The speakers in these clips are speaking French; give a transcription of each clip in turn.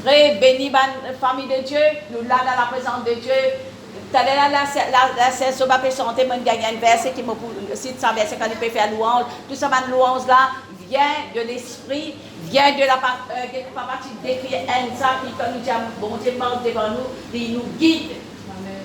Très béni, famille de Dieu. Nous là dans la présence de Dieu. Tout à l'heure, la sœur Soba peut chanter, mais il y a un verset qui me cite ça, verset quand il peut faire louange. Tout ça, louange là, vient de l'esprit, vient de la partie d'écrire un ça, qui quand nous disons, bon Dieu marche devant nous, il nous guide.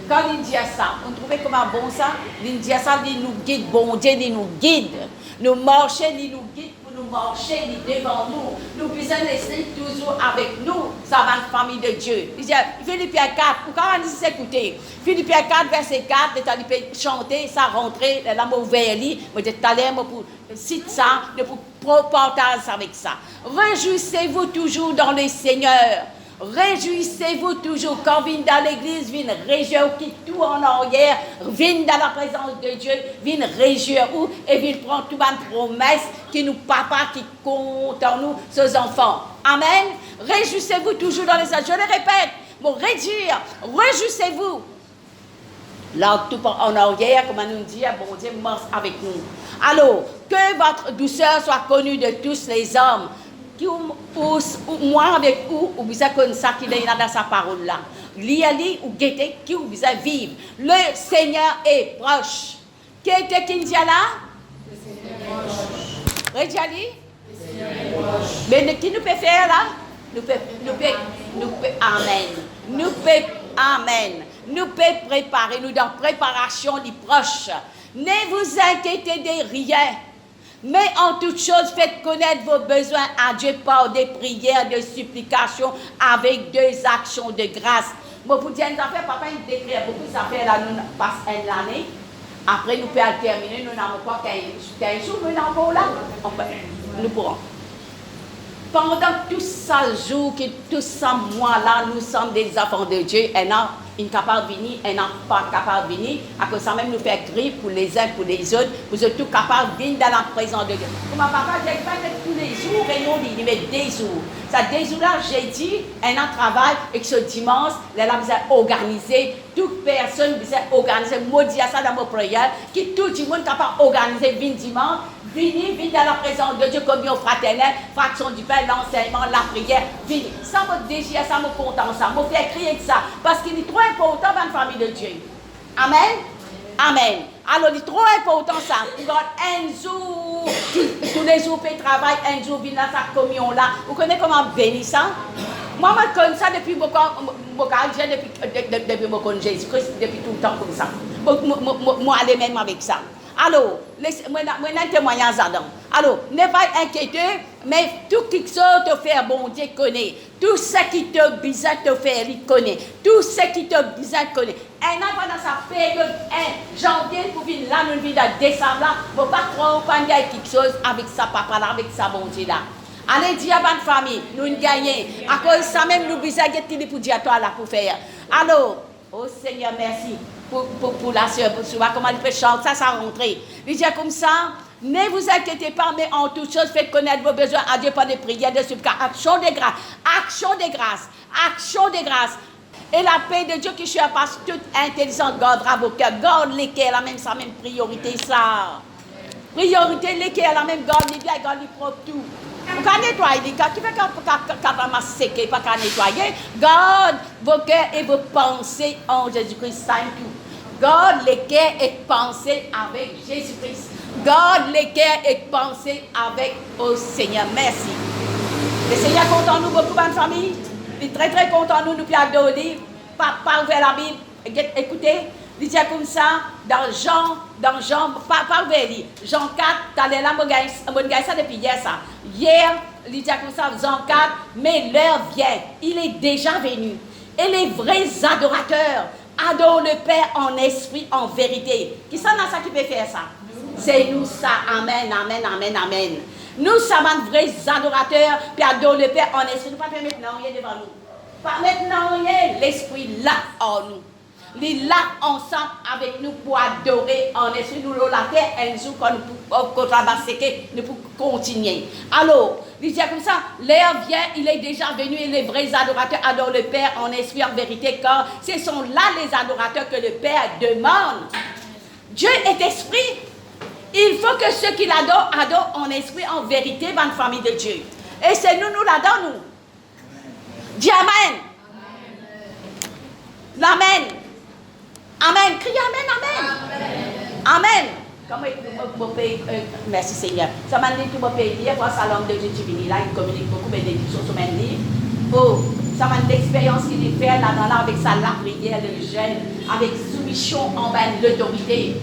Quand il dit ça, on trouvait comment bon ça, il dit ça, il nous guide, bon Dieu, il nous guide. Nous marchons, il nous guide pour nous marcher, il est devant nous. Nous puissions l'esprit toujours avec nous, ça va une famille de Dieu. Il dit, Philippiens 4, pourquoi on dit écouter? Philippiens 4, verset 4, il peut chanter, ça rentrer, l'amour vers lui, mais de talent pour citer ça, pour partager avec ça. Réjouissez-vous toujours dans le Seigneur. Réjouissez-vous toujours quand vous venez dans l'église, venez réjouir qui tout en arrière, venez dans la présence de Dieu, venez réjouir où et venez prendre toute une promesse qui nous papa qui compte en nous, ses enfants. Amen. Réjouissez-vous toujours dans les âges. Je le répète, bon, réjouissez-vous. Là, tout en arrière, comme on nous dit, bon Dieu marche avec nous. Alors, que votre douceur soit connue de tous les hommes. Moi avec vous, vous comme ça qui est dans sa parole là. Liali ou guetter qui vous vivre. Le Seigneur est proche. Qui était qui dit là? Le Seigneur est proche. Redjali? Le Seigneur est proche. Mais qui nous peut faire là? Nous peut amen. Nous peut préparer, nous dans préparation les proches. Ne vous inquiétez de rien. Mais en toute chose, faites connaître vos besoins à Dieu par des prières, des supplications, avec des actions de grâce. Moi, vous dire, papa, il décrit beaucoup d'affaires là, nous passons une année. Après, nous pouvons terminer, nous n'avons pas 15 jours, nous n'avons pas là. Nous pourrons. Pendant tous ces jours, tous ces mois-là, nous sommes des enfants de Dieu, et non incapable de venir, et non pas capable de venir, à cause ça même nous fait crier pour les uns, pour les autres, vous êtes tous capables de venir dans la présence de Dieu. Pour ma papa, je n'ai pas tous les jours, et non, il met des jours. Ça, des jours-là, j'ai dit, un an de travail, et que ce dimanche, là, vous avez organisé, toute personne, vous avez organisé, maudit à ça dans vos prières, qui tout le monde est capable d'organiser, venir dimanche, venez dans la présence de Dieu comme un fraternel, fraction du pain, l'enseignement, la prière, venez. Ça me désire, ça me content, ça me fait crier de ça, parce qu'il est trop important dans la famille de Dieu. Amen. Amen. Alors, il est trop important ça. Un jour, tous les jours, il travaille, un jour, il vient dans sa communion là. Vous connaissez comment bénir ça? Moi, je connais ça depuis mon connais Jésus-Christ, depuis tout le temps comme ça. Moi, aller même avec ça. Alors, moi, un témoignage là-dedans. Alors, ne pas inquiéter, mais tout ce qui te fait, bon Dieu connaît. Tout ce qui te besoin te faire, il connaît. Tout ce qui te besoin connaît. Un an pendant sa période, janvier, pour venir là, nous venons dans décembre là, il ne faut pas trop prendre quelque chose avec sa papa là, avec sa bon Dieu là. Allez, dire à votre famille, nous gagnons. À cause de ça même, nous besoin de pour dire à toi là, pour faire. Alors, oh Seigneur, merci. Pour la sœur, pour savoir comment il peut chanter, ça rentrer. Il dit comme ça, ne vous inquiétez pas, mais en toute chose, faites connaître vos besoins à Dieu par des prières, des supplications, action de grâce, action de grâce, action de grâce. Et la paix de Dieu qui surpasse toute intelligence, gardera vos cœurs, garde les cœurs, la même, sa même priorité, ça. Priorité, les cœurs, la même, garde les biens, garde les propres, tout. Vous pouvez nettoyer les cœurs, qui fait qu'on va séquer, pas qu'à nettoyer. Garde vos cœurs et vos pensées en Jésus-Christ, saint tout. Garde les cœurs et pensées avec Jésus-Christ. Garde les cœurs et pensées avec au Seigneur. Merci. Le Seigneur est content de nous, beaucoup de famille. Il est très très content de nous, puis adorer. Pas ouvert la Bible. Écoutez, il dit comme ça, dans Jean, pas ouvert. Jean 4, t'as l'air là, mon gars, ça depuis hier, ça. Hier, il dit comme ça, Jean 4, mais l'heure vient. Il est déjà venu. Et les vrais adorateurs adorent le Père en esprit, en vérité. Qui ça qui peut faire ça? C'est nous ça. Amen, amen, amen, amen. Nous sommes de vrais adorateurs, puis adorent le Père en esprit. Nous ne pouvons pas maintenant rien devant nous. Pas maintenant rien, l'esprit là en nous. Il est là ensemble avec nous pour adorer en esprit. Nous la terre un jour quand nous nous pouvons continuer. Alors, il dit comme ça, l'heure vient, il est déjà venu et les vrais adorateurs adorent le Père en esprit, en vérité, car ce sont là les adorateurs que le Père demande. Dieu est esprit. Il faut que ceux qui l'adorent, adorent en esprit, en vérité, dans la famille de Dieu. Et c'est nous l'adorons, nous. Diama merci Seigneur. Ça m'a dit tout mon pays, voir sa langue de Dieu qui vient là, il communique beaucoup de bénédictions sur mes livres. Oh, ça m'a dit l'expérience qu'il fait là dans là avec sa la prière, le jeûne, avec soumission envers l'autorité.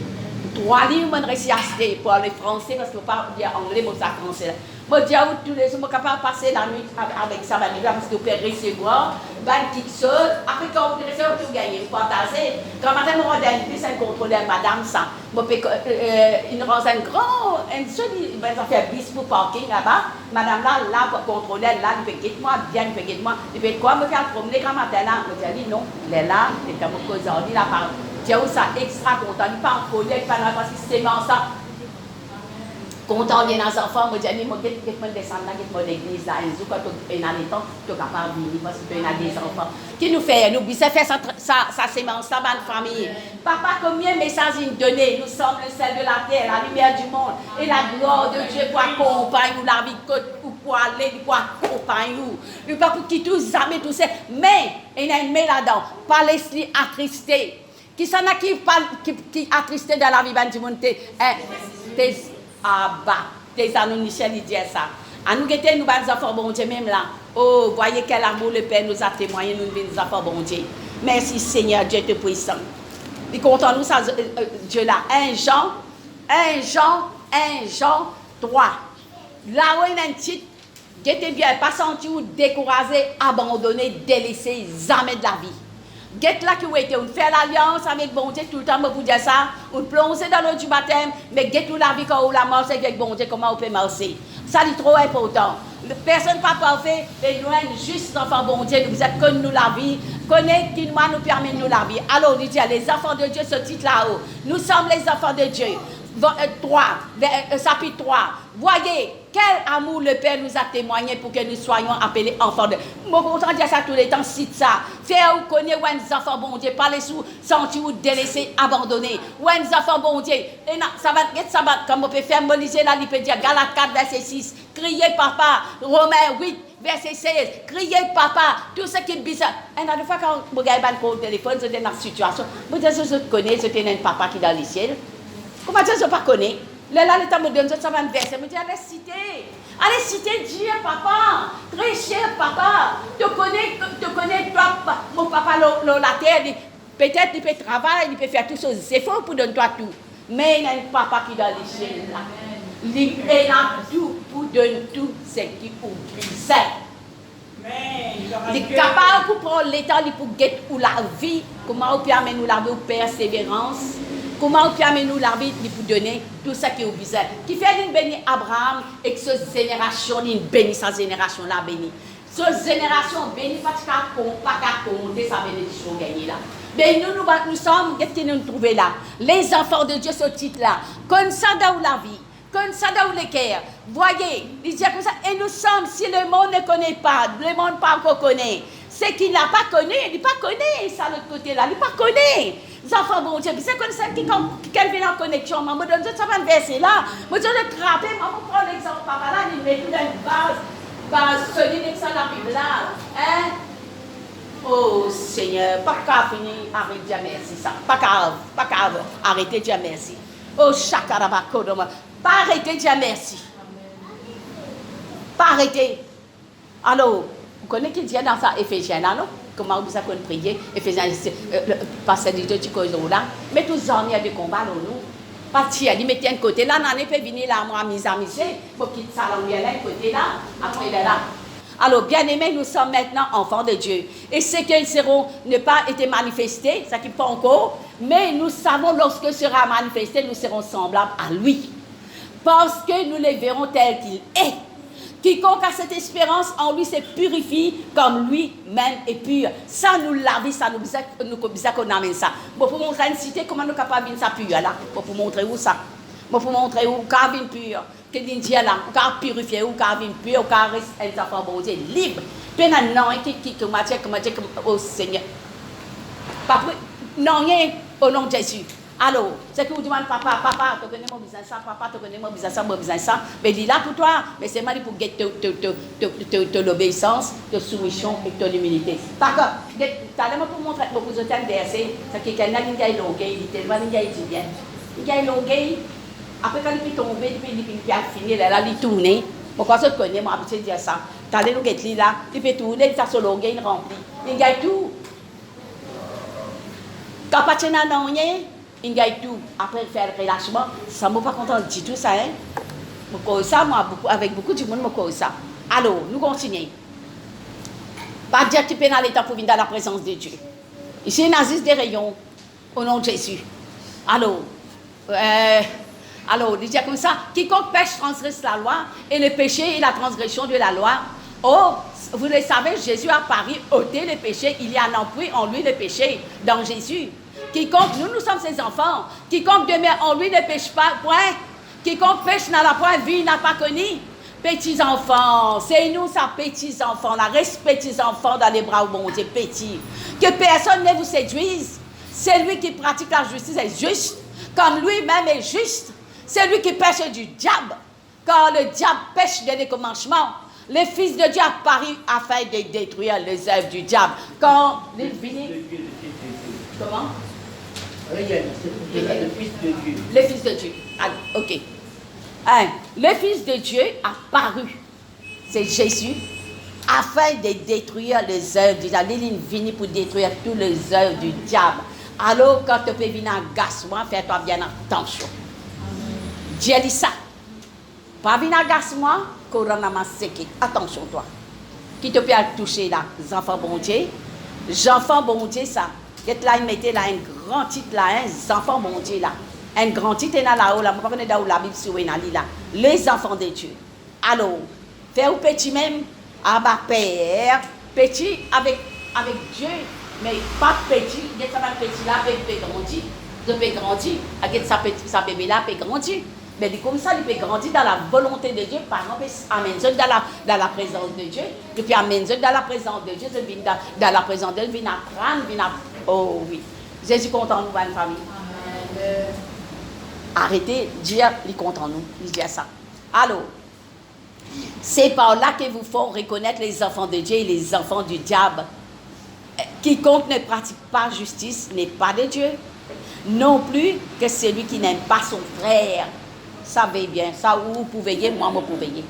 3 livres, je réussi à acheter pour les français parce que je ne peux pas dire anglais, mais ça français. Je dis à tous les jours, je suis capable de passer la nuit avec ça, parce que je peux recevoir, je suis seul. Après, quand je recevoir, je gagne, je partage. Quand je me rends plus un contrôleur, madame, ça, il nous rend un grand, un seul, ça fait 10 pour parking là-bas. Madame là, pour contrôler, là, il peut guetter moi, bien, il peut guetter moi. Il peut quoi, me faire promener quand matin là. Je dis non, il est là, il est comme aujourd'hui, là, par. Dieu ça extra content, il pas en colère, il pas parce que c'est ça. Content bien dans les enfants, moi je dis moi get descendre là, get mon église là, et quand tu es dans les temps, tu es capable de venir parce que tu as des enfants. Qui nous fait nous ça fait ça sémence ça dans famille. Papa combien de messages il donne, nous sommes le sel de la terre, la lumière du monde et la gloire de Dieu pour accompagner nous la vie pour aller pour accompagner nous. Il pas pour qui tous jamais tout ça, mais il y a une main là-dedans, pas laisser attristé. Qui s'en a qui attristé dans la vie du monde tes amis Michel il dit ça. À nous guetter nous les enfants bon Dieu même là. Oh, voyez quel amour le Père nous a témoigné nous les enfants bon Dieu. Merci Seigneur Dieu te puissant. Il content nous ça Dieu là 1 Jean 3. Là où il y a un titre guettez bien pas senti ou découragé, abandonné, délaissé jamais de la vie. Get là qui était, on fait l'alliance avec bon Dieu tout le temps, pour dire ça, on plonge dans l'eau du baptême, mais get tout la vie quand on la marche avec bon Dieu, comment on peut marcher. Ça c'est trop important. Personne pas parfait, mais nous sommes juste enfants bon Dieu, vous êtes connu nous la vie, connaît qui nous permet nous la vie. Alors il dit, les enfants de Dieu, ce titre là-haut, nous sommes les enfants de Dieu. 3, chapitre 3. Voyez quel amour le Père nous a témoigné pour que nous soyons appelés enfants de Dieu. Je content de dire ça tous les temps, cite ça. Faire ou connaître ou les enfants bon Dieu, parler sous, sentir ou délaisser, abandonner. Ou les enfants bon Dieu. Et ça va, comme on peut faire Moïse là, il peut dire Galates 4, verset 6. Criez papa, Romains 8. Verset 16, criez papa, tout ce qui est bizarre. Et la fois quand je regarde le téléphone, je suis dans la situation, je connais, je tenais un papa qui est dans le ciel. Comment dire, je ne connais pas. Là, le temps me donne ça va me verser. Je me dis, allez citer Dieu, papa. Très cher papa. Tu connais toi, mon papa, la terre. Peut-être il peut travailler, il peut faire tout ça. C'est faux pour donner toi tout. Mais il y a un papa qui est dans les cieux là. Il a tout pour donner tout ce qui oublie. Il est capable pour prendre l'état pour guetter ou la vie. Comment on peut amener nous la vie ou persévérance. Comment on peut amener nous la vie pour donner tout ça qui est oublie. Qui fait une béni Abraham et que cette génération, une béni sa génération là béni. Cette génération béni pas qu'à compter sa bénédiction gagnée là. Mais nous sommes, qu'est-ce que nous trouvons là? Les enfants de Dieu, ce titre là. Comme ça dans la vie. Comme ça dans le cœur. Voyez, il dit comme ça. Et nous sommes, si le monde ne connaît pas, le monde pas encore connaît, c'est qu'il n'a pas connu, il n'a pas connu ça de l'autre côté là, il n'a pas connu. Les enfants, bon Dieu, c'est comme ça qui vient en connexion. Je me donne ça va me verser là. Je me donne de frapper, je vais prendre l'exemple papa là, il met tout dans une base solide avec ça la Bible là. Hein? Oh Seigneur, pas qu'à finir avec Dieu merci ça. Pas qu'à arrêter Dieu merci. Oh Chakarabakodoma. Pas arrêter, Dieu merci. Pas arrêter. Alors, vous connaissez qui dit dans ça, Éphésiens là, non? Comment vous avez prié? Éphésiens, le pasteur de Dieu, tu connais là. Mais tous les hommes, il y a des combats, non? Partir, il mettait un côté là, on peut venir là, moi, mise à mise, pour qu'il salon, il y a un côté là, après il est là. Alors, bien aimés, nous sommes maintenant enfants de Dieu. Et ce qu'ils seront ne pas été manifestés, ça qui pas encore, mais nous savons lorsque sera manifesté, nous serons semblables à lui. Parce que nous les verrons tel qu'il est. Quiconque a cette espérance en lui se purifie comme lui-même est pur. Ça nous lave, ça nous dit qu'on amène ça. Bon, pour montrer une cité, comment nous sommes capables de ça pur là? Bon, pour montrer où ça? Bon, pour montrer où Calvin pur. Que l'Indien là, où Calvin purifié, où Calvin pur, où Calvin est un enfant bon Dieu libre. Puis non, comment dire, au Seigneur. Non, rien au nom de Jésus. Alors, c'est que vous demandez, papa, tu connais mon business ça, papa, tu connais mon business ça, mais il est là pour toi, mais c'est mal pour gagner l'obéissance, ta soumission et ton humilité. Par contre, tu as pour montrer beaucoup de temps verset, c'est que quelqu'un qui a longué, il est tellement étudiant. Il a longué, Après, quand il est tombé, il a fini, il a tourné. Pourquoi ça te connaît, moi, je dire ça. T'as les nous là, il peut tourner, il s'est solo, il remplit. Il gagne tout. Quand pas de rien, il gagne tout. Après, il fait le relâchement. Ça ne m'a pas content de dire tout ça, hein. Moi, avec beaucoup de monde, je ça. Alors, nous continuons. Pas dire que tu peux dans l'état pour venir dans la présence de Dieu. Ici, il existe des rayons au nom de Jésus. Alors, il dit comme ça, quiconque pêche transgresse la loi, et le péché est la transgression de la loi. Oh, vous le savez, Jésus a paru ôter le péché, il y a empris en lui le péché, dans Jésus. Quiconque, nous sommes ses enfants, quiconque demeure en lui ne pêche pas, point. Quiconque pêche n'a la point vu, n'a pas connu. Petits enfants, c'est nous, ça, petits enfants, là, reste petits enfants dans les bras au bon Dieu, petits. Que personne ne vous séduise. Celui qui pratique la justice est juste, comme lui-même est juste. C'est lui qui pêche du diable, car le diable pêche des commandements. Le Fils de Dieu a paru afin de détruire les œuvres du diable. Quand il finit. Comment? Le Fils de Dieu. Le Fils de Dieu. Allez, ok. Le Fils de Dieu a paru, c'est Jésus, afin de détruire les œuvres du diable. Il est venu pour détruire toutes les œuvres du diable. Alors, quand tu peux venir en gassement, fais-toi bien attention. Dieu dit ça. Pas venir en gassement, attention toi. Qui te peut toucher là, les enfants bon Dieu. Les enfants bon Dieu, ça. Là, il mettait là un grand titre là, les enfants bon Dieu là. Un grand titre là-haut, là, je ne sais pas où la Bible sur là. Les enfants de Dieu. Alors, faire au petit même, à ma père, petit avec Dieu, mais pas petit, il y a ça petit là, peut grandir. Il peut grandir, avec sa bébé là, peut grandir. Mais comme ça, il peut grandir dans la volonté de Dieu. Par exemple, amène-le dans la présence de Dieu. Et puis amène-le dans la présence de Dieu. Dans la présence de Dieu, il vient apprendre, oh oui. Jésus content nous, une famille. Amen. Arrêtez, Dieu est content nous. Il dit ça. Alors, c'est par là que vous font reconnaître les enfants de Dieu et les enfants du diable. Quiconque ne pratique pas justice n'est pas de Dieu. Non plus que celui qui n'aime pas son frère. Savez bien, ça, où vous pouvez y, moi, je pouvez y.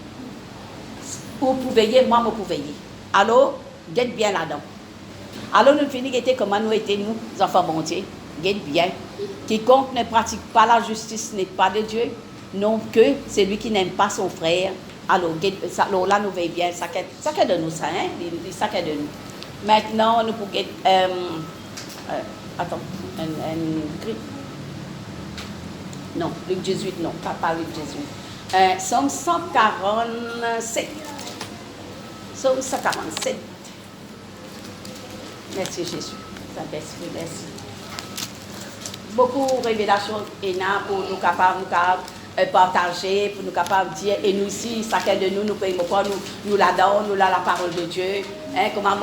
Où vous pouvez y, moi, je pouvez y. Alors, guette bien là-dedans. Alors, nous finissons comment nous étions, nous, les enfants bon Dieu. Guette bien. Quiconque ne pratique pas la justice n'est pas de Dieu. Non que celui qui n'aime pas son frère. Alors, là, nous voyons bien, ça qu'est de nous, ça, hein? Ça qu'est de nous. Maintenant, nous pouvons guette. Attends, non, Luc 18, non, pas Luc 18. Somme 147. Somme 147. Merci Jésus. Merci. Beaucoup de révélations pour nous capables partager, pour nous capables de dire, et nous ici, chacun de nous payons pas, nous la donnons, nous la parole de Dieu, hein, comment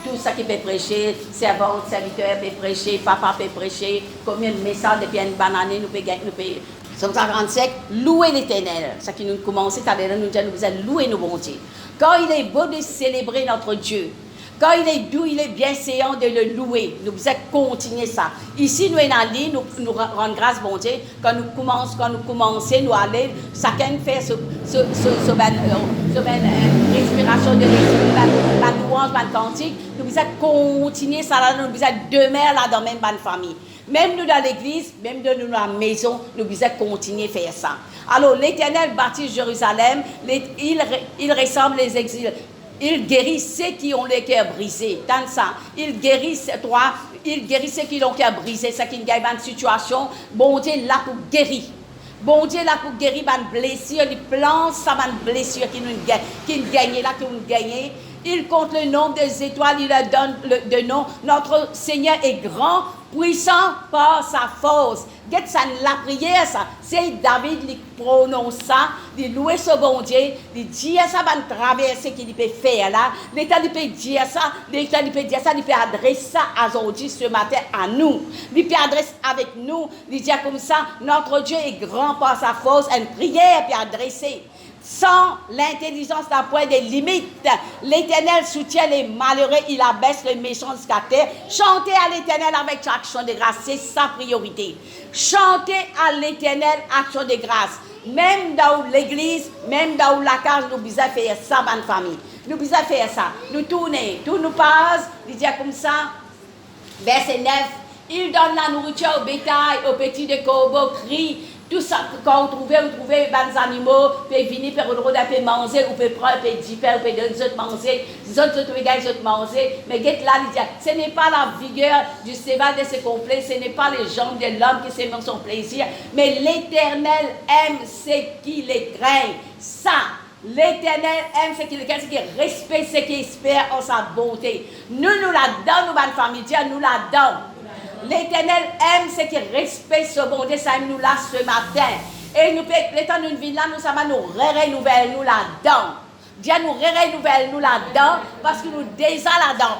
tout ça qui peut prêcher, servant, serviteur peut prêcher, papa peut prêcher, combien de messages depuis une banane, nous pouvons gagner, Somme 45, louer l'Éternel. Ça qui nous commence, c'est-à-dire nous disons, nous allons louer nos bons dieux. Quand il est beau de célébrer notre Dieu, quand il est doux, il est bienséant de le louer. Nous devons continuer ça. Ici, nous, nous rendons grâce, bon Dieu, quand nous commençons, nous aller, chacun fait ce respiration de l'esprit, la louange, la cantique. Nous devons continuer ça, là, nous devons demeurer là dans la même famille. Même nous dans l'église, même nous dans la maison, nous devons continuer à faire ça. Alors, l'Éternel bâtit Jérusalem, il ressemble les exils. Il guérit ceux qui ont le cœur brisé. Tant ça, il guérit ceux qui ont le cœur brisé. C'est qui gagne une situation. Bon Dieu là pour guérir. Bon Dieu là pour guérir une blessure. Il plante ça une blessure qui nous gagne là, qui nous gagne. Il compte le nombre des étoiles. Il leur donne le nom. Notre Seigneur est grand, puissant par sa force. Get ça la prière ça. C'est David qui prononce ça, il loue ce bon Dieu, il dit ça va traverser qu'il peut faire là. L'État il peut dire ça, il peut adresser ça aujourd'hui ce matin à nous. Il peut adresser avec nous, il dit comme ça, notre Dieu est grand par sa force, une prière peut adresser. Sans l'intelligence n'a point de limites. L'Éternel soutient les malheureux, il abaisse les méchants jusqu'à terre. Chantez à l'Éternel avec action de grâce, c'est sa priorité. Chantez à l'Éternel action de grâce. Même dans l'église, même dans la case, nous devons faire ça, bonne famille. Nous devons faire ça. Nous tournons, tout nous passe, il dit comme ça, verset 9, il donne la nourriture au bétail, aux petits de corbeaux, cris. Tout ça, quand vous trouvez des animaux, vous pouvez venir, vous pouvez manger, vous pouvez prendre, vous pouvez dipper, vous pouvez donner aux autres manger, les autres manger. Mais là, il dit, ce n'est pas la vigueur du cheval de se complet, ce n'est pas les jambes de l'homme qui s'aiment son plaisir, mais l'Éternel aime ce qui les craint. Ça, l'Éternel aime ce qui le craint, ce qui respecte, ce qui espère en sa bonté. Nous la donnons, nous, bonne famille, Dieu nous la donne. L'Éternel aime ce qui respecte ce bon Dieu, ça aime nous là ce matin. Et nous, l'étant d'une vie là, nous savons nous renouveler nous là-dedans. Dieu nous renouveler nous là-dedans parce que nous déjà là-dedans.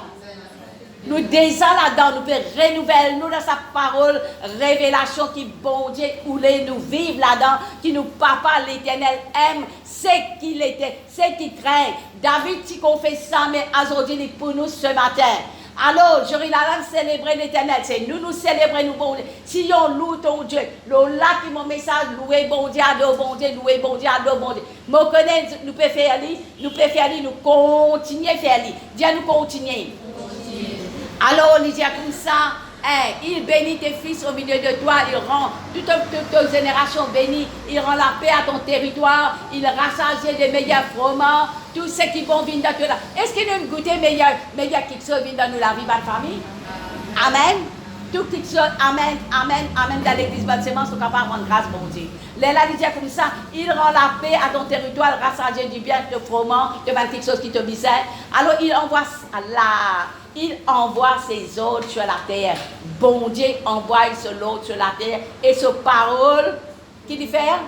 Nous déjà là-dedans, nous pouvons renouveler nous dans sa parole, révélation qui bon Dieu voulait nous vivre là-dedans, qui nous papa l'Éternel aime, ce qu'il était, ce qu'il craint. David, si qu'on fait ça, mais aujourd'hui pour nous ce matin. Alors, je vais célébrer l'Éternel. C'est nous célébrer nous bon Dieu. Si on loue ton Dieu, le là qui mon message, louer bon Dieu, adore bon Dieu, louer bon Dieu, adore bon Dieu. Nous connaissons, nous pouvons faire nous continuer à faire Dieu nous continuer. Alors, il dit comme ça, il bénit tes fils au milieu de toi, il rend toute ta génération bénie, il rend la paix à ton territoire, il rassasie des meilleurs fromages, tout ce qui vont venir dans toi. Est-ce qu'il nous goûter meilleur quelque chose vient dans nous la vie, bonne famille? Amen. Tout quelque chose, amen, amen, amen, dans l'église, bonne semence, nous capables de rendre grâce, bon Dieu. Là, il dit comme ça, il rend la paix à ton territoire, il rassasie du bien, de froment, de quelque chose qui te bisait. Alors, il envoie ses ordres sur la terre. Bon Dieu envoie ce lot sur la terre. Et ce parole, qui dit faire?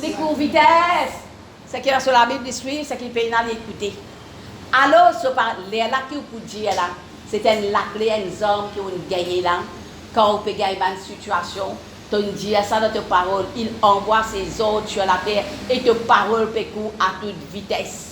Les cours vitesse. Ce qui est sur la Bible, suit, ce qui peut l'écouter. Alors, ce parole, là, qui vous dit là, c'est la clé, un homme qui ont gagné là. Quand vous pouvez gagner une situation, tu dis ça dans ta parole, il envoie ses ordres sur la terre et ta parole peut courir à toute vitesse.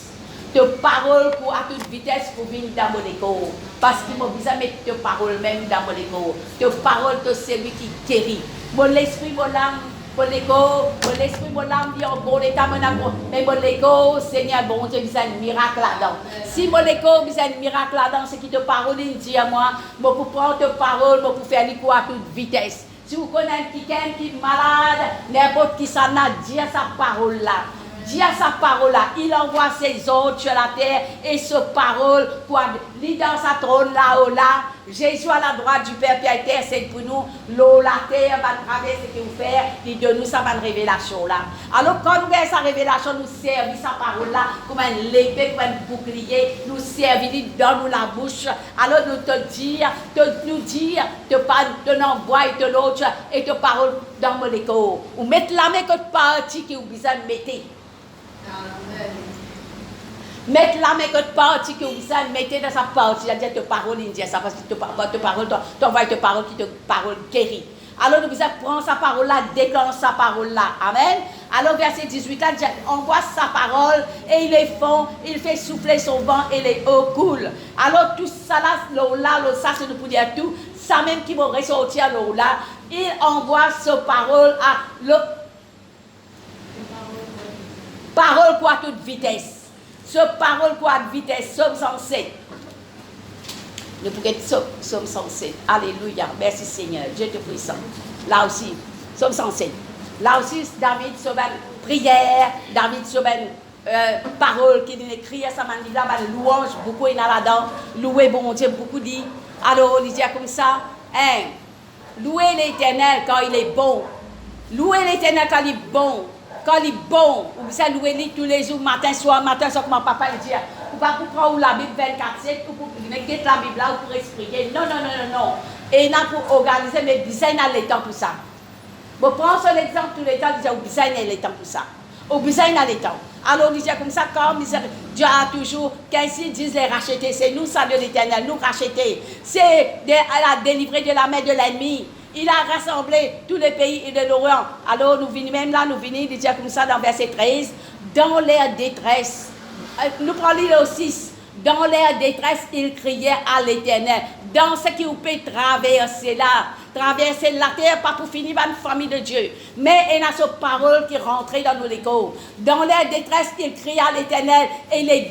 Te parole pour à toute vitesse pour venir dans mon écho. Parce qu'il m'a besoin de mettre te parole même dans mon écho. Te parole de celui qui guérit. Mon esprit, mon âme, mon écho, mon esprit, mon âme dit en bon état, mon amour. Mais mon écho, Seigneur, bon Dieu, besoin un miracle là-dedans. Si mon écho, besoin un miracle là-dedans, c'est qui te parole, il dit à moi, moi pour prendre te parole, moi pour faire l'écho à toute vitesse. Si vous connaissez quelqu'un qui est malade, n'importe qui s'en a dit à sa parole là. Dieu a sa parole là, il envoie ses ordres sur la terre et sa parole, quoi, il dans sa trône là-haut là, Jésus à la droite du Père qui a été intercède pour nous, l'eau, la terre, va traverser ce qu'il vous fait, il donne nous sa bonne révélation là. Alors quand nous avons sa révélation, nous servons sa parole là, comme un épée, comme un bouclier, nous servons, dans nous la bouche, alors nous te dire, te n'envoie de l'autre et te parole dans mon écho. Ou mettre la main que partie qui vous besoin de mettre. Mettre la main que partie que vous savez, mettez dans sa partie, c'est-à-dire te parole, il dit ça, parce que te parole, t'envoie te parole qui te parole guérit. Alors nous besoin prendre sa parole là, déclenche sa parole là. Amen. Alors verset 18 là, envoie sa parole et il les fond, il fait souffler son vent et les eaux coulent. Alors tout ça là, l'eau là, ça c'est nous pour dire tout, ça même qui va ressortir l'eau là, il envoie sa parole à l'eau. Parole quoi à toute vitesse. Ce parole quoi à toute vitesse. Somme 107. Nous pouvons être Somme 107. Alléluia. Merci Seigneur. Dieu te puissant. Là aussi. Somme 107. Là aussi, David sauve une prière. David sauve une parole qui est écrite à sa manière. Là, louange. Beaucoup il y a là-dedans. Louer bon Dieu. Beaucoup dit. Alors, on dit comme ça. Louer l'Éternel quand il est bon. Louer l'Éternel quand il est bon. Quand il est bon, vous savez louer tous les jours, matin, soir, comme mon papa il dit. Vous ne pouvez pas prendre la Bible 24/7, ou pour mettre la Bible là, ou pour expliquer. Non. Et là, pour organiser, mais besoin de l'étang pour ça. Vous prenez sur l'exemple tout le temps, vous avez besoin de l'étang pour ça. Vous besoin de l'étang. Alors, il dit comme ça, comme Dieu a toujours, qu'ainsi disent les rachetés, c'est nous, ça de l'Éternel, nous racheter. C'est à la délivrer de la main de l'ennemi. Il a rassemblé tous les pays de l'Orient. Alors nous venons même là, il dit comme ça dans verset 13. dans leur détresse. Nous prenons le 6. Dans leur détresse, ils criaient à l'Éternel. Dans ce qui vous peut traverser là, traverser la terre, pas pour finir par une famille de Dieu. Mais il y a cette parole qui rentrait dans nos échos. Dans leur détresse, ils criaient à l'Éternel et les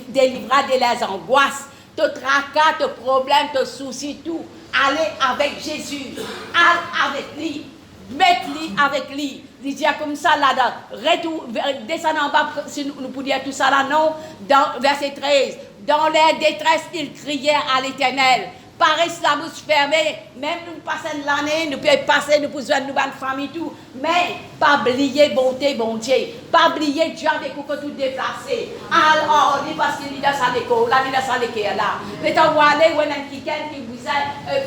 délivra de leurs angoisses. Te tracas, te problèmes, te soucis, tout. Allez avec Jésus. Allez avec lui. Mettez-lui avec lui. Il dit comme ça là-dedans. Descendez en bas, si nous pouvons dire tout ça là, non. Dans verset 13. Dans leur détresse, ils criaient à l'Éternel. Pareil, la bouche fermée, même nous passons l'année, nous pouvons passer, nous pouvons nous une famille, tout. Mais, pas oublier bonté, bon Dieu. Pas oublier Dieu avec vous que tout déplacé. Alors, on dit parce qu'il est dans sa déco, là, il est dans sa déco, là. Mais quand vous allez, vous avez quelqu'un qui vous a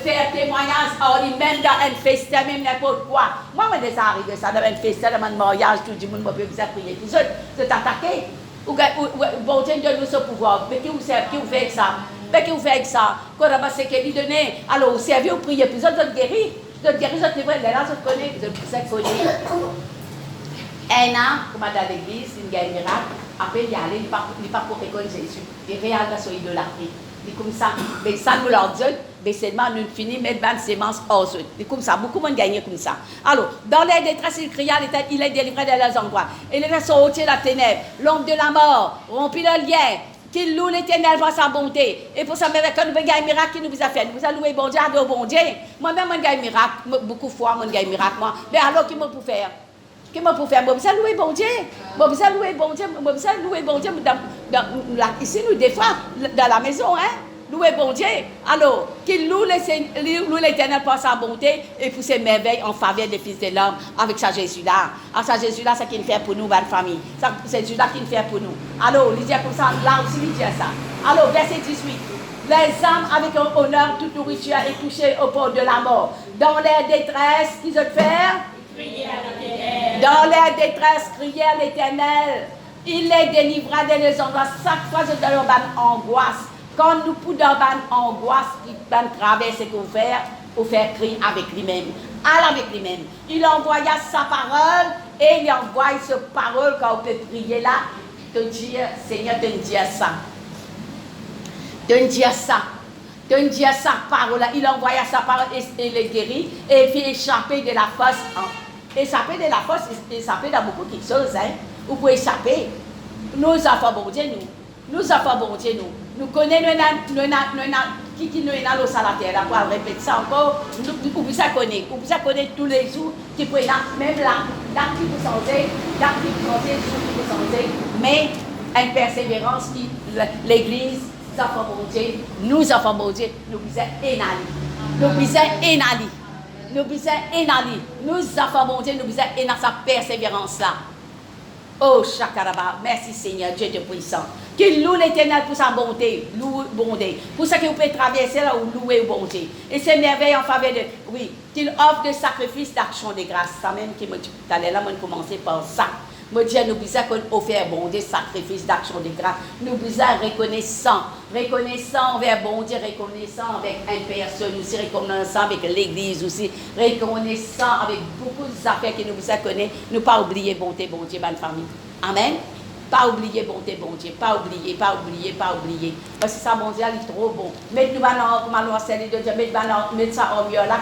fait témoignage, on dit même dans un festin, même n'importe quoi. Moi, je suis déjà arrivé ça, dans un festin, dans un mariage, tout le monde peut vous prier. Vous êtes attaqué. Bon Dieu donne nous ce pouvoir. Mais qui vous fait avec ça? Mais qui vous fait avec ça? Quand on va se donner, alors vous servez, vous priez, puis vous êtes guéris. Vous êtes guéris, vous êtes livrés. Là, vous connaissez, vous êtes connus. Un an, comme dans l'église, il y a un miracle. Après, il y a allé, il n'est pas pour reconnaître Jésus. Il est réel dans son idolâtrie. Il est comme ça. Mais ça nous leur dit, mais seulement nous finissons mettre une sémence hors eux. Il est comme ça. Beaucoup de monde gagnent comme ça. Alors, dans les détresse, il cria, il est délivré de leurs angoisses. Il est sorti de la ténèbre, l'ombre de la mort, remplit le lien. Qu'il loue l'Éternel pour sa bonté. Et pour ça, même quand nous avons un miracle qu'il nous a fait, nous allons louer bon Dieu, adore bon Dieu. Moi-même, je gagne un miracle, beaucoup de fois, je gagne un miracle. Mais alors, qui m'a pour faire? Qui m'a pour faire? Je vais louer bon Dieu. Je vais louer bon Dieu. Je vais louer bon Dieu. Ici, nous, des fois, dans la maison, hein? Louer bon Dieu. Alors, qu'il loue l'Éternel pour sa bonté et pour ses merveilles en faveur des fils de l'homme avec sa Jésus-là. Ah, sa Jésus-là, c'est qu'il fait pour nous, bonne famille. C'est Jésus-là qu'il fait pour nous. Alors, il dit comme ça, là aussi, il dit ça. Alors, verset 18. Les âmes avec honneur, toute nourriture est touchée au port de la mort. Dans leur détresse, qu'ils ont fait? Dans leur détresse, crier à l'Éternel. Il les délivra de les angoisses. Chaque fois, je donne une angoisse. Quand nous pouvons avoir une angoisse qui va traverser qu'on fait crier avec lui-même. Avec lui-même. Il envoya sa parole et il envoie cette parole quand on peut prier là. Te dire, Seigneur, te dire ça. Te dire ça. Te dire sa parole là. Il envoya sa parole et il est guéri et il fait échapper de la fosse. Échapper de la fosse, échapper dans beaucoup de choses. Hein. Vous pouvez échapper. Nous avons bon Dieu, nous avons bon Dieu, nous connaissons qui nous est dans l'eau à la terre. Pour répéter ça encore, vous pouvez connaître tous les jours, qui peut même là qui vous sentez, mais une persévérance qui l'église, nous avons bon Dieu, nous besoin énali. Nous besoin énali. Nous besoin énali. Nous avons bon Dieu, nous besoin énali sa persévérance là. Oh, Chakaraba, merci Seigneur, Dieu de puissant. Qu'il loue l'Éternel pour sa bonté, pour ce que vous pouvez traverser là ou louer au bon Dieu. Et c'est merveille en faveur de, oui, qu'il offre des sacrifices d'action de grâce. Ça même qui me dit, tout à l'heure, là, on commencer par ça. Moi, Dieu, nous besoin qu'on offre bon Dieu, sacrifice d'action de grâce. Nous besoin reconnaissant envers bon Dieu, reconnaissant avec une personne aussi, reconnaissant avec l'église aussi, reconnaissant avec beaucoup d'affaires que nous besoin connaître. Nous pas oublier bonté, bon Dieu, bonne famille. Amen. Pas oublier bonté, bon Dieu. Pas oublier. Parce que ça, bon Dieu, il est trop bon. Mettez-nous dans le ciel de Dieu, mettez ça en mieux là,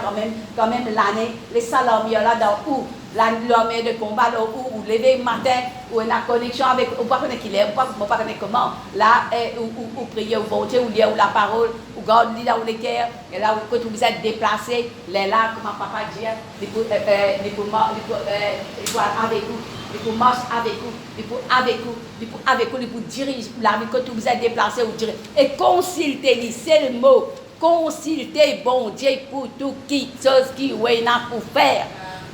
quand même l'année, laissez ça en mieux là, dans où l'armée de combat, là, où lever le matin, où on a connexion avec, ou pas connaître qui est, ou pas connaître comment, là, où prier au bon Dieu, où lire la parole, où garder là où les cœurs, et là où vous êtes déplacé, là, comment papa dit, il faut avec vous. Il faut marcher avec vous, il faut diriger la vie quand vous êtes déplacé ou diriger. Et consulter, c'est le mot, consulter bon Dieu pour tout chose qui est là pour faire.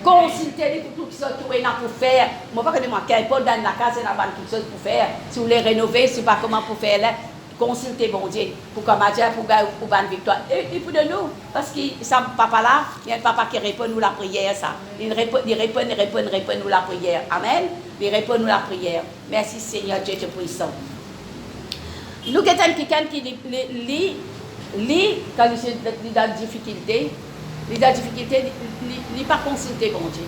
Consulter pour tout ce qui est là pour faire. Moi, pas que moi, qu'importe dans la case, il y a quelque chose pour faire. Si vous voulez rénover, si vous ne savez pas comment pour faire là. Consultez bon Dieu pour comme Dieu pour une victoire et pour de nous parce que ça papa là il y a un papa qui répond nous la prière ça il répond nous la prière amen il répond nous la prière merci Seigneur Dieu de puissant nous avons quelqu'un qui lit quand il est dans difficulté il n'est pas consulté bon Dieu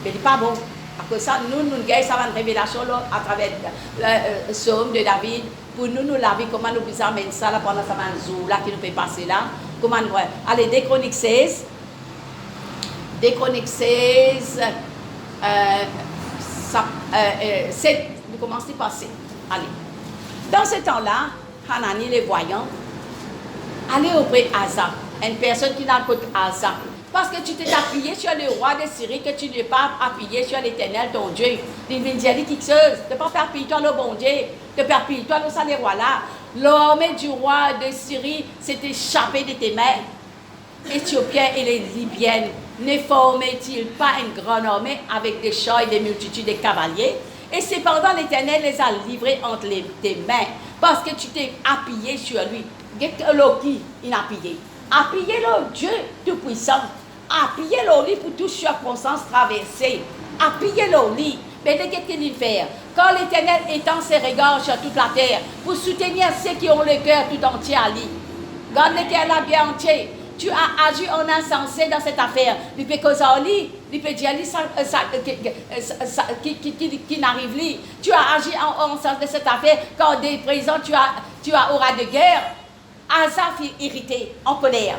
mais il n'est pas bon À cause de ça, nous avons ça une révélation là, à travers le psaume de David, pour nous laver, comment nous pouvons amener ça là, pendant ce jour là qui nous peut passer là. Comment nous... Allez, des Chroniques 16. Des Chroniques 16. 7. Nous commençons par 7. Allez. Dans ce temps-là, Hanani, les voyants, allez auprès d'Asa, une personne qui n'a pas Asa. Parce que tu t'es appuyé sur le roi de Syrie, que tu n'es pas appuyé sur l'Éternel, ton Dieu. Il vient dire quelque chose. Tu ne peux pas appuyer toi le bon Dieu. Tu peux appuyer toi le salaire roi là. L'armée du roi de Syrie s'est échappée de tes mains. Éthiopiens et les Libyens, ne formaient-ils pas une grande armée avec des chars et des multitudes de cavaliers? Et cependant, l'Éternel les a livrés entre tes mains, parce que tu t'es appuyé sur lui. Qui il a appuyé? Appuyez-le, Dieu Tout-Puissant. Appuyez-le lui pour toutes circonstances traversées. Appuyez-le lui. Mais qu'est-ce qu'il fait? Quand l'Éternel étend ses regards sur toute la terre, pour soutenir ceux qui ont le cœur tout entier à lui. Garde l'Éternel bien entier. Tu as agi en insensé dans cette affaire. Il peut causer il peut dire qui n'arrive pas. Tu as agi en sens de cette affaire quand des présents tu as aura de guerre. Asa fut irrité, en colère.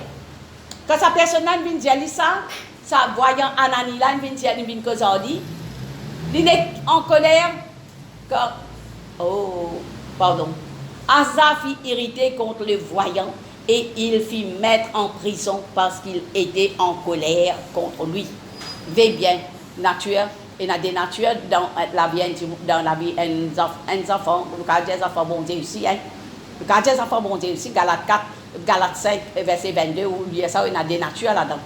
Quand sa personne vient dire ça voyant Anani là vient dire vient causer il est en colère quand Asa fut irrité contre le voyant. Et il fit mettre en prison parce qu'il était en colère contre lui. Veille bien, nature, il y a des natures dans la vie, un enfant, le cas des enfants bon Dieu aussi, hein. Le cas des enfants bon Dieu aussi, Galates 4, Galates 5, verset 22, où il y a ça, il y a des natures là-dedans.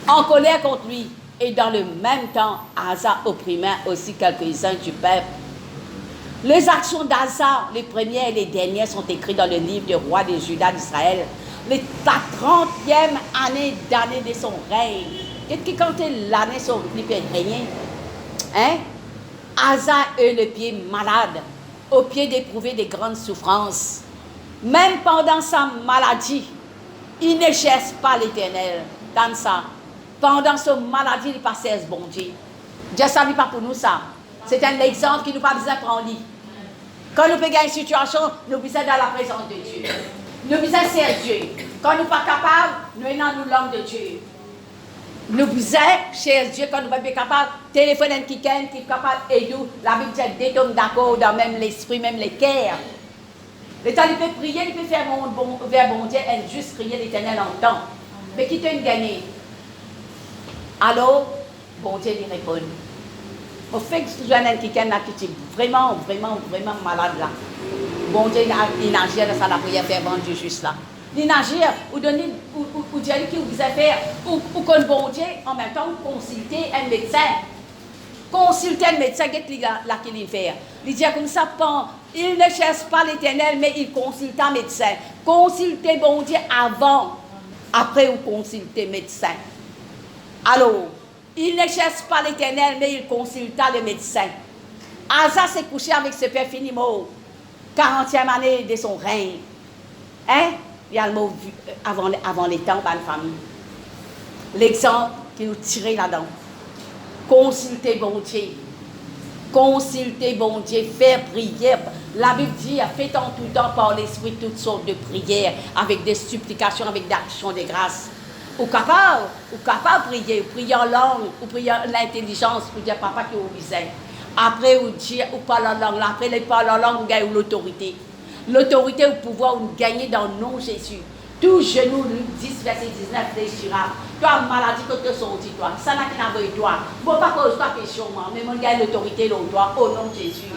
En colère contre lui, et dans le même temps, Asa opprimait aussi quelques-uns du peuple. Les actions d'Asa, les premières et les dernières, sont écrites dans le livre du roi de Juda d'Israël. La 30e année de son règne. Qu'est-ce qui compte l'année son règne? Hein? Asa eut le pied malade, au pied d'éprouver des grandes souffrances. Même pendant sa maladie, il ne cherche pas l'Éternel. Dans ça, pendant sa maladie, il passait ce bon Dieu. Dieu ne savait pas pour nous ça. C'est un exemple qui nous pas besoin de prendre. Quand nous payons une situation, nous besoin dans la présence de Dieu. Nous besoin de Dieu. Quand nous ne sommes pas capables, nous sommes l'homme de Dieu. Nous besoin cher Dieu quand nous ne sommes pas capables. Téléphoner à quelqu'un qui est capable d'aider nous. La Bible dit détombe d'accord dans même l'esprit, même les cœurs. Le temps, il peut prier, il peut faire vers bon Dieu et juste crier l'Éternel en temps. Mais qui t'a gagné? Alors, bon Dieu lui répond. Au fait que tu as quelqu'un qui est vraiment malade là. Bon Dieu, il agit dans la prière fervente du juste là. Il agit ou donner, ou dire qu'il vous a fait, ou qu'on bon Dieu, en même temps, consulter un médecin. Consulter un médecin, qu'est-ce qu'il fait? Il dit comme ça, il ne cherche pas l'Éternel, mais il consulte un médecin. Consulter bon Dieu avant, après ou consulter médecin. Alors, il ne cherche pas l'Éternel, mais il consulta le médecin. Asa s'est couché avec ce père Finimo, 40e année de son règne. Hein? Il y a le mot avant les temps, dans la famille. L'exemple qui nous tirait là-dedans. Consulter bon Dieu. Consulter bon Dieu, faire prière. La Bible dit, faites en tout temps par l'Esprit toutes sortes de prières, avec des supplications, avec des actions de grâce. Ou capable de prier en langue, ou prier en intelligence, pour dire papa qui est au visage. Après, ou dire, ou parler en langue, après, les parler en langue, vous gagnez l'autorité. L'autorité ou pouvoir, vous gagnez dans le nom de Jésus. Tout genou, Luc 10, verset 19, déchirable. Toi, maladie que tu sorti, toi. Ça n'a qu'à envoyer toi. Bon, pas cause toi question, mais on gagne l'autorité, toi, au nom de Jésus.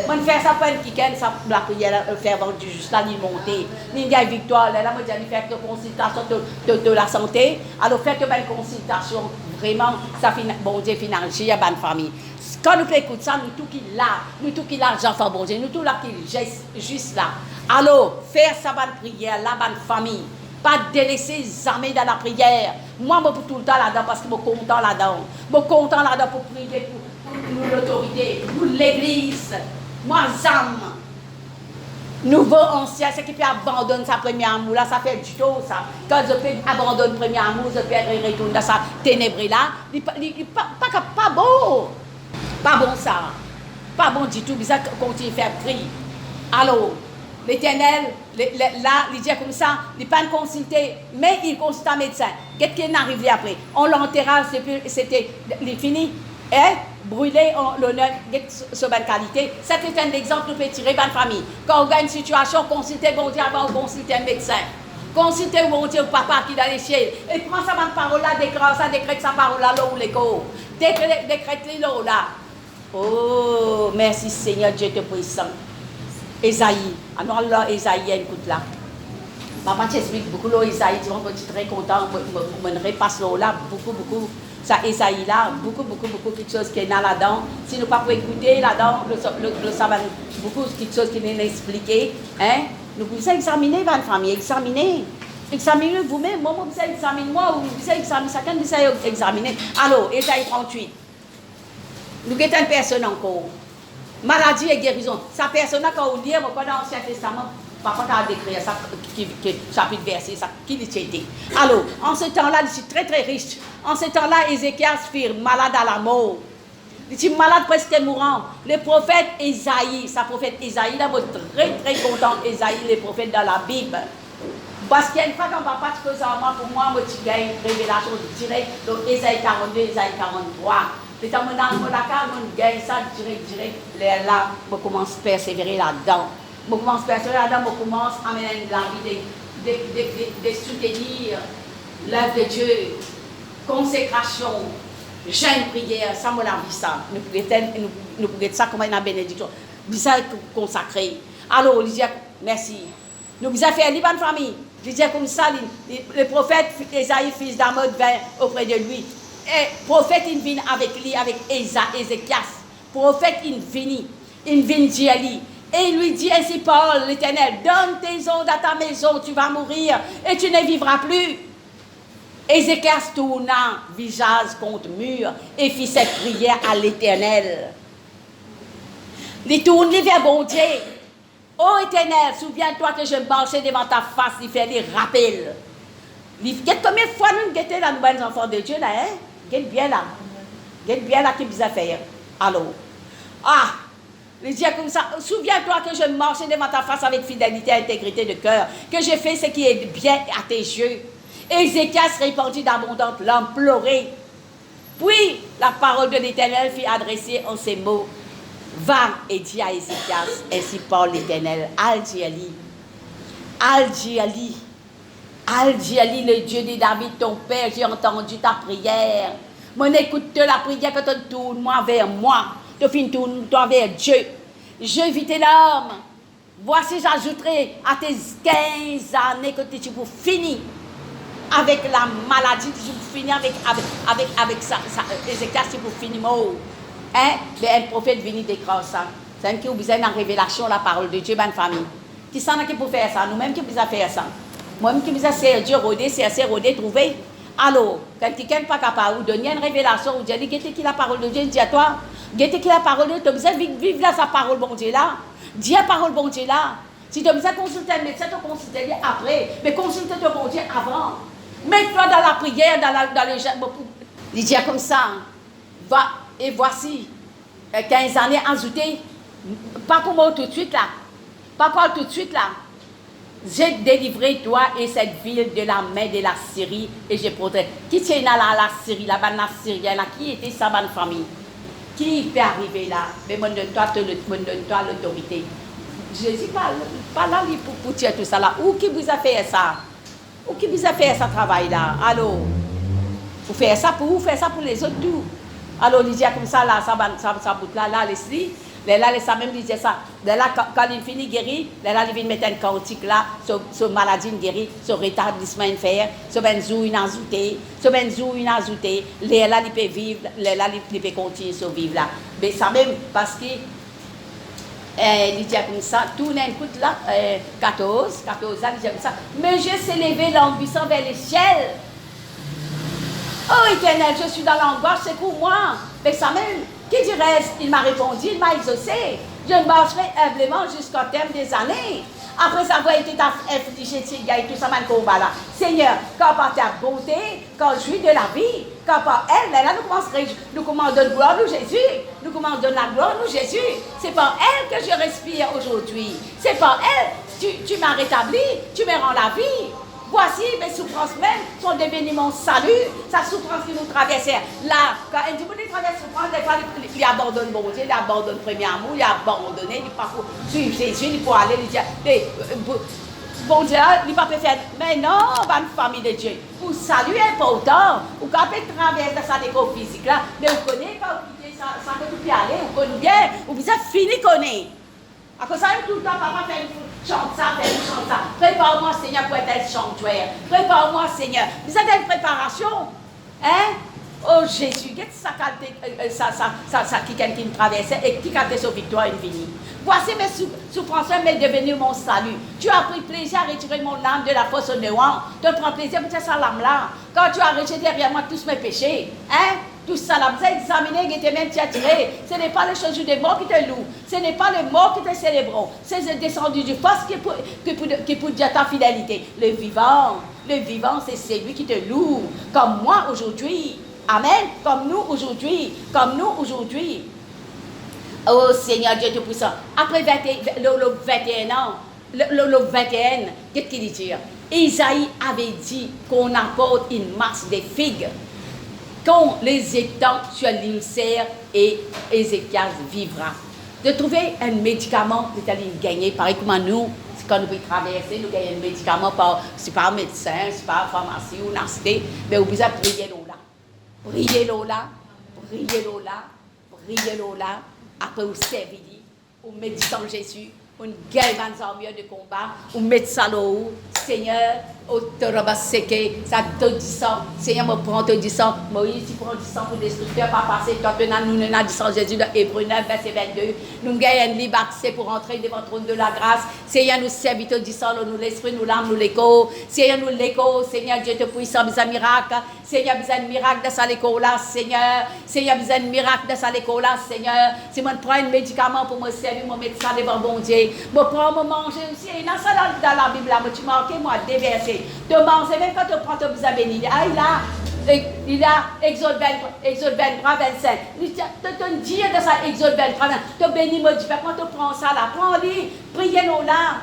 On fait ça pour une week-end, ça, la prière fervente du juste, là, ni monter. Ni gagne victoire, là, moi, j'ai dit, faire que consultation de la santé. Alors, faites que une consultation, vraiment, ça finit, bon Dieu, financier, il y a bonne famille. Quand nous écoutons ça, nous tout qui là, l'argent, bon Dieu, nous tout là qui juste là. Alors, faire sa bonne prière, la bonne famille. Pas délaisser les armées dans la prière. Moi, je suis tout le temps là-dedans parce que je suis content là-dedans. Je suis content là-dedans pour prier pour l'autorité, pour l'église. Moi, j'aime. Nouveau, ancien, ce qui peut abandonner sa première amour, là, ça fait du tout, ça. Quand je peux abandonner sa première amour, je peux retourner dans sa ténèbre là. Il n'est pas beau. Pas bon ça. Pas bon du tout, bizarre continue à faire cri. Alors, l'Éternel, là, il dit comme ça, il pas consulté, mais il consulte un médecin. Qu'est-ce qui est arrivé après? On l'enterra, c'était fini. Et brûler l'honneur sur bonne qualité. C'est un exemple nous peut tirer bonne famille. Quand on a une situation, consultez bon Dieu avant de consulter un médecin. Consultez bon Dieu papa qui est dans les cieux. Et prends sa bonne parole là, décrète sa parole là, là où l'écho. Décrète-les là. Oh, merci Seigneur Dieu te puissant. Esaïe. Alors là, Esaïe, écoute là. Papa t'explique beaucoup là, Esaïe, tu vas être très content. Je repasse là, beaucoup. Ça, Esaïe là, beaucoup, quelque chose qui est là-dedans. Si nous ne pouvons pas écouter là-dedans, le savant, beaucoup quelque chose qui n'est pas expliqué. Hein? Nous pouvons examiner votre famille, examiner vous-même. Moi, vous examiner moi, ou vous examiner chacun, vous examiner. Alors, Esaïe 38. Nous avons une personne encore. Maladie et guérison. Sa personne, quand on lit, dans l'Ancien Testament, papa a décrit ça, chapitre verset, ça, qui l'était. Alors, en ce temps-là, je suis très riche. En ce temps-là, Ézéchias fut malade à la mort. Il était malade presque mourant. Le prophète Esaïe, sa prophète Esaïe, là, très content, Esaïe, le prophète dans la Bible. Parce qu'il y a une fois qu'on va pas se faire pour moi, je gagne une révélation directe. Donc, Esaïe 42, Esaïe 43. Et quand on gagne ça direct, là, on commence à persévérer là-dedans. On commence à persévérer là-dedans, on commence à amener la vie de soutenir l'œuvre de Dieu, consécration, jeûne, prière, ça, on a vu ça. Nous pouvons ça comme une bénédiction. Nous ça consacré. Alors, il dit, merci. Nous avons fait une bonne famille. Il dit comme ça, le prophète Esaïe, fils d'Amoz, vint auprès de lui. Et prophète, il vient avec lui, avec Ézéchias. Prophète, il vient dire lui. Et il lui dit ainsi, Paul, l'Éternel, donne tes ondes à ta maison, tu vas mourir et tu ne vivras plus. Ézéchias tourna visage contre mur et fit cette prière à l'Éternel. Il tourne vers bon Dieu. Ô Éternel, souviens-toi que je marchais devant ta face, il fait des rappels. Combien de fois nous guettons la nouvelle enfant de Dieu là, hein? Guette bien là qui vous a fait. Alors, il dit comme ça, souviens-toi que je marchais devant ta face avec fidélité et intégrité de cœur, que j'ai fait ce qui est bien à tes yeux. Ézéchias répondit d'abondante larmes, pleurait. Puis la parole de l'Éternel fut adressée en ces mots. Va et dis à Ézéchias, ainsi parle l'Éternel, Al-Djali, le Dieu de David, ton père, j'ai entendu ta prière. Mon écoute la prière que tu tournes moi vers moi. Tu finis tourne-toi vers Dieu. Je vis tes larmes. Voici, j'ajouterai à tes 15 années que tu pour finir avec la maladie, tu pour finir avec ça. Ézéchias, tu pour finir mort. Hein? Mais un prophète venu déclarer ça. C'est un qui a besoin de révélation, la parole de Dieu, bonne famille. Qui s'en a qui pour faire ça? Nous-mêmes qui besoin faire ça. Moi-même qui besoin faire Dieu rôder, trouver. Alors, quand quelqu'un n'est pas capable de donner une révélation, ou dire, qui la parole de Dieu, dis à toi, qui la parole de Dieu, tu as besoin de vivre là sa parole, bon Dieu là. Dis la parole, bon Dieu là. Si tu as besoin de consulter un médecin, tu consultes après. Mais consulte ton bon Dieu avant. Mets-toi dans la prière, dans les gens. Il dit comme ça, va, et voici, 15 années ajoutées. Pas pour moi tout de suite là. Pas pour tout de suite là. J'ai délivré toi et cette ville de la main de la Syrie et j'ai protégé. Qui tient là la Syrie, la bande syrienne là, qui était sa bonne famille? Qui peut arriver là? Mais moi donne-toi l'autorité. Jésus pas là pour tirer tout ça là. Où qui vous a fait ça? Où qui vous a fait ce travail là? Alors, vous faites ça pour vous, faites ça pour les autres tout. Alors, il dit comme ça là, ça bout là, Leslie. Là, ça même disait ça. Là, quand il finit guéri, là, il vient mettre un cantique là, sur maladie guérie, sur rétablissement de fer, sur benzou une azoutée, là, il peut vivre, là, il peut continuer à vivre là. Mais ça même, parce que, il dit comme ça, tout d'un coup là, 14 là, il dit comme ça, mais je sais lever l'ambition vers les ciels. Oh Éternel, je suis dans l'angoisse, c'est pour moi. Mais ça même, qui dirait, il m'a répondu, il m'a exaucé. Je marcherai humblement jusqu'au terme des années. Après avoir été infligé de et tout ça, man combat là. Seigneur, quand par ta bonté, quand je suis de la vie, quand par elle, là, nous commandons de gloire, nous Jésus. Nous commandons la gloire, nous Jésus. C'est par elle que je respire aujourd'hui. C'est par elle, tu m'as rétabli, tu me rends la vie. Voici mes souffrances même sont devenues mon salut. Sa souffrance qui nous traversait. Là, quand un dit qu'il traverse souffrance, des fois, il abandonne bon Dieu, il abandonne le premier amour, il a abandonné, il pas pour suivre Jésus, il pour aller, il dit, bon Dieu, il va pas faire. Mais non, bonne famille de Dieu. Pour salut est important. Vous pouvez traverser dans sa déco physique là, mais vous connaissez quand vous quittez ça que vous pouvez aller, vous connaissez bien, vous avez fini connaître. À cause de ça, tout le temps, papa fait chante ça, chante ça. Prépare-moi, Seigneur, pour être un sanctuaire. Prépare-moi, Seigneur. Vous avez une préparation. Hein? Oh Jésus, qu'est-ce que ça qui me traversait et qui a sa victoire infinie. Voici mes souffrances, mais devenu mon salut. Tu as pris plaisir à retirer mon âme de la fosse au néant. Tu prends plaisir pour cette lame-là. Quand tu as rejeté derrière moi tous mes péchés. Hein? Tout ça, là, vous avez examiné, qui même tiré. Ce n'est pas les choses des morts qui te louent. Ce n'est pas les morts qui te célébrent. C'est descendu du face qui pour dire ta fidélité. Le vivant, c'est celui qui te loue. Comme moi aujourd'hui. Amen. Comme nous aujourd'hui. Oh Seigneur Dieu Tout-Puissant. Après le 21 ans, le 21, qu'est-ce qu'il dit? Isaïe avait dit qu'on apporte une masse de figues. Quand les étangs sur l'ulcère et Ézéchias vivra. De trouver un médicament, vous allez gagner, pareil comme nous, quand nous pouvons traverser, nous gagnons un médicament, c'est pas un médecin, c'est pas une pharmacie ou une cité, mais vous pouvez prier là. Priez là, après vous servir, vous méditez en Jésus, vous gagnez une armure de combat, vous mettez ça là, Seigneur, ça te dit ça, Seigneur, me prend te dit ça, Moïse, tu prends du sang pour destructeur, pas passer, toi, nous avons dit ça, Jésus, dans Hébreux 9, verset 22, nous gagnons un libre accès pour entrer devant le trône de la grâce, Seigneur, nous servit te dit ça, nous l'esprit, nous l'âme, nous l'écho, Seigneur, nous l'écho, Seigneur, Dieu te puissant, besoin de miracle, Seigneur, besoin de miracle dans sa l'écho là, Seigneur, besoin de miracle dans sa l'écho là, Seigneur, si moi je prends un médicament pour me servir, je mettre ça devant bon Dieu, je prends, me manger aussi, et dans ça dans la Bible là, tu marques, moi, déverser. De manger, même quand tu prends ton besoin béni. Ah, il a Exode 23, 25. Il te dit de ça, Exode 23, 25. Tu bénis, me dis pas, quand tu prends ça là, prends-le, priez-nous là.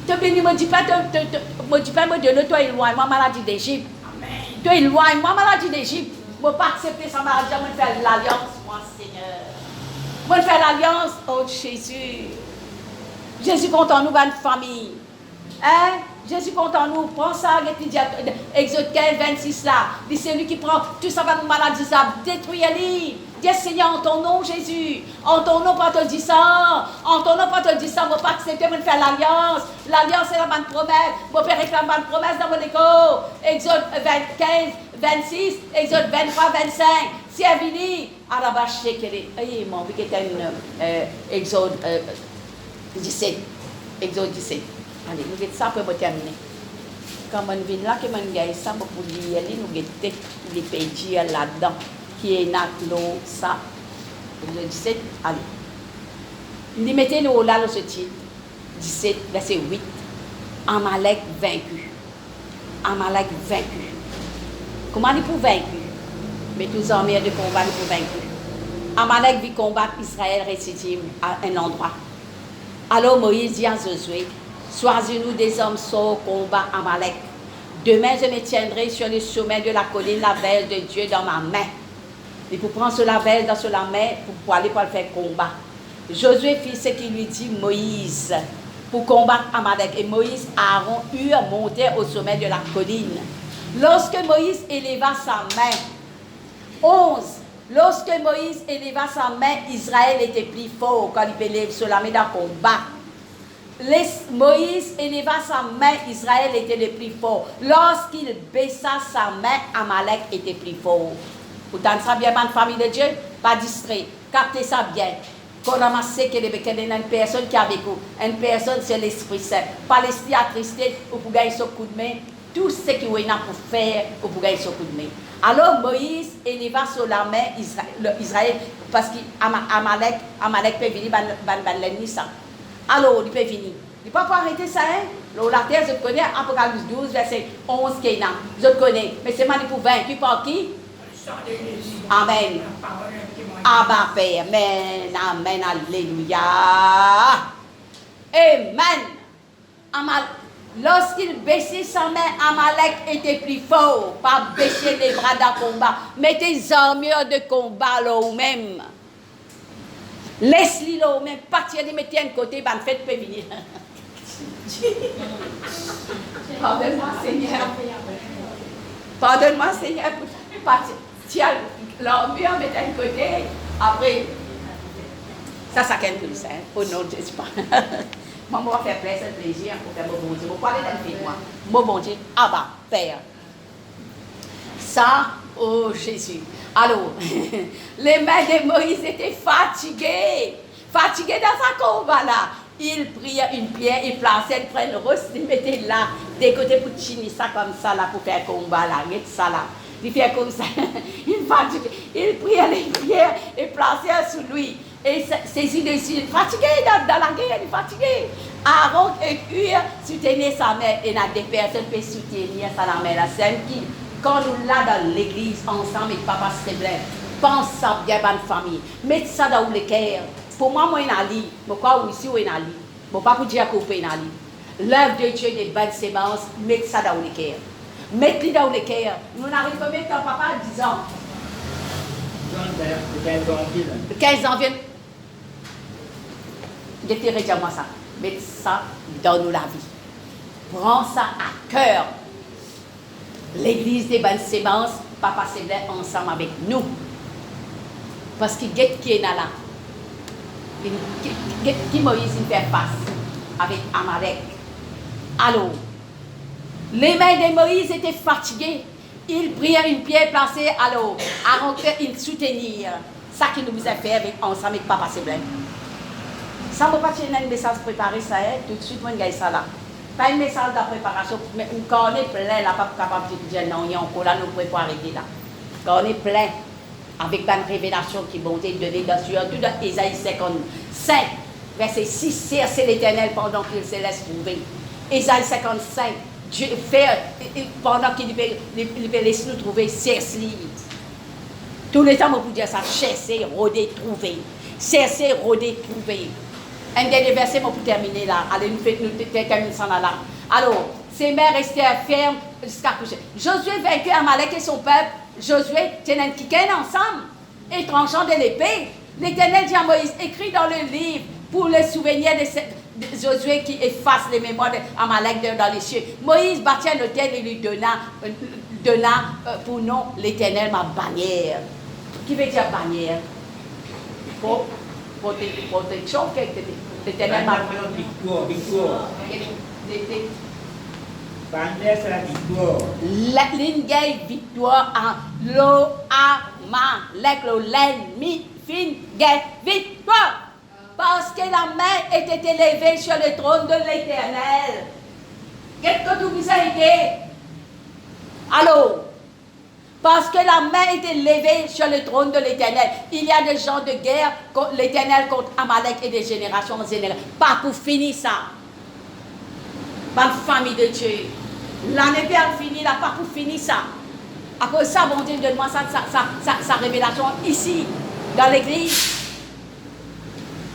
Tu bénis, me dis pas, me donne, toi, éloigne-moi, maladie d'Égypte. Toi, éloigne-moi, maladie d'Égypte. Je ne peux pas accepter sa maladie, je vais faire l'alliance, moi, Seigneur. Je vais faire l'alliance, oh Jésus. Jésus compte en nous, une famille. Hein? Jésus compte en nous, prends ça, Exode 15, 26 là. C'est celui qui prend tout ça, va nous maladie, ça détruit-les. Dis Seigneur, en ton nom, Jésus, en ton nom, pas te dire ça, en ton nom, pas te dire ça, je ne vais pas accepter de faire l'alliance. L'alliance, c'est la bonne promesse. Je vais réclamer la bonne promesse dans mon écho. Exode 15, 26, Exode 23, 25. Si elle vient, à la bâche, c'est qu'elle est. Mon vie qui est Exode 17. Exode 17. Allez, nous avons ça pour terminer. Quand on vient là, que on gagne ça pour lire, nous avons des pédis là-dedans, qui est l'eau, ça. Le 17, allez. Nous mettons là, ce titre, 17, verset 8. Amalek vaincu. Amalek vaincu. Comment il pour vaincu? Mais tous les armées de combat pour vaincu. Amalek vit combattre Israël récidive à un endroit. Alors Moïse dit à Josué, choisis-nous des hommes sauts combat Amalek. Demain, je me tiendrai sur le sommet de la colline, la veille de Dieu dans ma main. Et pour prendre la veille dans la main, pour aller pour faire combat. Josué fit ce qu'il lui dit Moïse pour combattre Amalek. Et Moïse, Aaron, eurent monté au sommet de la colline. Lorsque Moïse éleva sa main, 11. Lorsque Moïse éleva sa main, Israël était plus fort quand il élève sur la main d'un combat. Moïse éleva sa main, Israël était le plus fort. Lorsqu'il baissa sa main, Amalek était plus fort. Vous entendez ça bien, ma famille de Dieu? Pas distrait. Captez ça bien. Qu'on ramasse que une personne qui a vécu. Une personne, c'est l'Esprit Saint. Pas l'esprit attristé pour gagner son coup de main. Tout ce qu'il y a pour faire pour gagner son coup de main. Alors Moïse éleva sur la main Israël parce qu'Amalek peut venir l'ennemi ça. Alors il peut venir. Il ne peut pas arrêter ça, hein? La terre, je connais, Apocalypse 12, verset 11, Kénan. Je connais. Mais c'est pour vaincu par qui? Amen. Abba Père. Amen. Amen. Alléluia. Amen. Lorsqu'il baissait sa main, Amalek était plus fort. Pas baisser les bras d'un combat. Mettez les armures de combat là ou même. Laisse-les là ou même. Partir de mettre un côté, ben faites peut venir. Pardonne-moi, Seigneur. Pardonne-moi, Seigneur. Tiens, l'armure, mettez un côté. Après, ça calme tout ça. Au nom de Jésus. Moi, je vais faire plaisir pour faire mon bon Dieu. Je vais parler d'un film, moi. Mon bon Dieu, Abba, Père. Ça, oh Jésus. Alors, les mains de Moïse étaient fatiguées. Fatiguées dans sa combat là. Il priait une pierre, il plaçait, il prenait le rosse, il mettait là, des côtés pour chiner ça comme ça là, pour faire combat là. Mettez ça là. Il fait comme ça. Il fatiguait. Il priait les pierres et plaçait sous lui. Et saisi dessus, fatigué dans la guerre, il est fatigué. Aaron et Hur soutenaient sa mère et n'a des personnes qui peuvent soutenir sa mère. La scène qui, quand nous là dans l'église ensemble avec papa Séblain, pense ça bien bonne famille. Mettez ça dans le cœur. Pour moi, moi, je suis pourquoi ici, je suis je ne pas pour dire que je suis l'œuvre de Dieu des bonnes sémences, mettez ça dans le cœur. Mettez-le dans le cœur. Nous n'arrivons pas à mettre ton papa à 10 ans. 15 ans, viens. Retirez-moi ça. Mettez ça dans nous la vie. Prends ça à cœur. L'église des bonnes sémences, papa Séblain ensemble avec nous. Parce qu'il y a qui est là. Qui Moïse fait face avec Amalek. Alors, les mains de Moïse étaient fatiguées. Il priait une pierre placée, alors, Aaron il soutenir. Ça qu'il nous a fait ensemble avec papa Séblain. Ça ne va pas tenir un message préparé, ça est, tout de suite, moi, je gagne ça là. Pas un message de préparation, mais quand on est plein, là, pas capable de dire non, il y a encore là, nous ne pouvons pas arrêter là. Quand on est plein, avec une révélation qui vont être donnée surtout dans Ésaïe 55, verset 6, c'est l'Éternel pendant qu'il se laisse trouver. Ésaïe 55, Dieu fait, pendant qu'il veut laisser nous trouver, cherche-lui. Tout le temps, on peut dire ça, chercher, rôder, trouver. Chercher, rôder, trouver. Un dernier verset pour terminer là. Allez, nous terminer ça là. Alors, ses mères restèrent fermes jusqu'à coucher. Josué vaincu Amalek et son peuple. Josué tenait qui ensemble et tranchant de l'épée. L'Éternel dit à Moïse, écrit dans le livre pour le souvenir de Josué qui efface les mémoires d'Amalek dans les cieux. Moïse bâtit un hôtel et lui donna pour nom l'Éternel ma bannière. Qui veut dire bannière? Protection, l'Éternel ma victoire. Bannière, c'est la victoire. La ligne victoire en l'Amalek, l'ennemi, fin, guerre, victoire. Parce que la main était élevée sur le trône de l'Éternel. Qu'est-ce que vous avez dit? Allô? Parce que la main était levée sur le trône de l'Éternel. Il y a des gens de guerre contre l'Éternel, contre Amalek et des générations en général. Pas pour finir ça. Pas de famille de Dieu. L'année bien finie, là, pas pour finir ça. À cause de ça, bon Dieu, donne-moi sa révélation ici, dans l'église.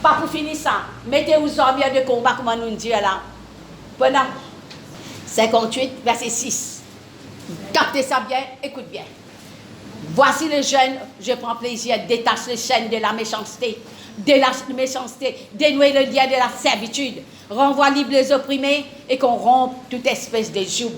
Pas pour finir ça. Mettez aux armures de combat, comme on nous dit là. Pendant 58, verset 6. Captez ça bien, écoute bien. Voici le jeune, je prends plaisir, détache les chaînes de la méchanceté, dénouer le lien de la servitude, renvoie libre les opprimés et qu'on rompe toute espèce de joug.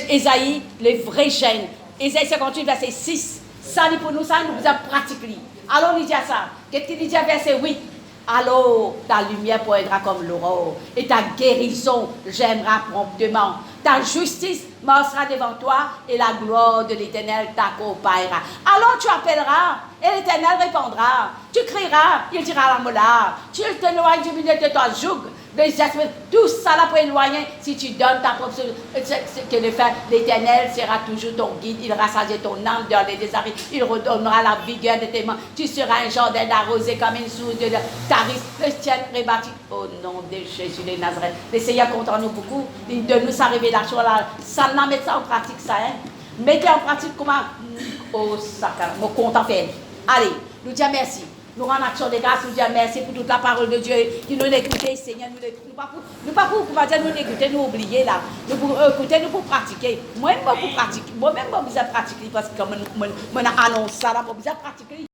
Ésaïe, le vrai jeune, Ésaïe 58, verset 6. Ça, pour nous, ça nous a pratiqué. Alors, on dit ça. Qu'est-ce qu'il dit à verset 8? Alors, ta lumière poindra comme l'aurore, et ta guérison j'aimerai promptement. Ta justice marchera devant toi, et la gloire de l'Éternel t'accompagnera. Alors tu appelleras, et l'Éternel répondra. Tu crieras, il dira à la mollard. Tu t'éloignes du milieu de ton joug. Tout ça là pour éloigner, si tu donnes ta propre que le fait, l'Éternel sera toujours ton guide, il rassager ton âme dans les désarrêts, il redonnera la vigueur de tes mains, tu seras un jardin arrosé comme une source de taris, le ciel rebâti au nom de Jésus de Nazareth. Le Seigneur compte en nous beaucoup, il donne nous sa révélation là, ça n'a mettre ça en pratique ça, hein. Mettez en pratique comment, oh ça, mon compte en fait. Allez, nous disons merci. Nous rendons action de grâce, nous disons merci pour toute la parole de Dieu qui nous l'écoute, Seigneur, nous pas pour nous écouter, nous oublier là. Nous pour écouter, nous pour pratiquer. Moi-même, pour pratiquer. Moi-même, je pratiquer parce que comme on annonce ça là, je pratiquer.